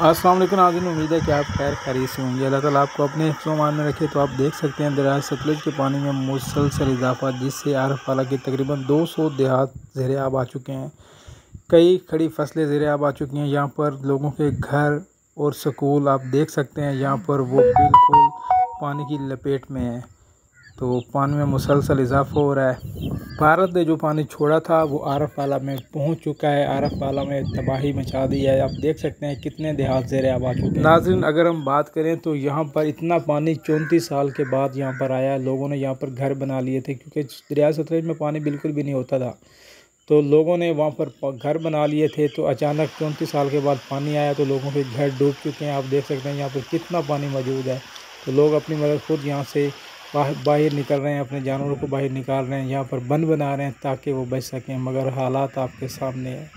अस्सलाम वालेकुम नाज़रीन, उम्मीद है कि आप खैर खैरियत से होंगे। अल्लाह ताला आपको अपने हिफ्ज़-ओ-अमान में रखे। तो आप देख सकते हैं दरिया सतलुज के पानी में मुसलसल इजाफा, जिससे आरफाला के तकरीबन 200 देहात ज़ेर आब आ चुके हैं। कई खड़ी फसलें ज़ेर आब आ चुकी हैं। यहाँ पर लोगों के घर और स्कूल आप देख सकते हैं, यहाँ पर वो बिल्कुल पानी की लपेट में है। तो पानी में मुसलसल इजाफा हो रहा है। भारत ने जो पानी छोड़ा था वो आरफाला में पहुंच चुका है। आरफाला में तबाही मचा दी है। आप देख सकते हैं कितने देहात ज़ेर आब आ चुके हैं। नाज़रीन, अगर हम बात करें तो यहाँ पर इतना पानी 34 साल के बाद यहाँ पर आया। लोगों ने यहाँ पर घर बना लिए थे, क्योंकि दरिया सतलुज में पानी बिल्कुल भी नहीं होता था। तो लोगों ने वहाँ पर घर बना लिए थे। तो अचानक 34 साल के बाद पानी आया तो लोगों के घर डूब चुके हैं। आप देख सकते हैं यहाँ पर कितना पानी मौजूद है। तो लोग अपनी मदद खुद यहाँ से बाहर निकल रहे हैं, अपने जानवरों को बाहर निकाल रहे हैं, यहाँ पर बंद बना रहे हैं ताकि वो बच सकें। मगर हालात आपके सामने है।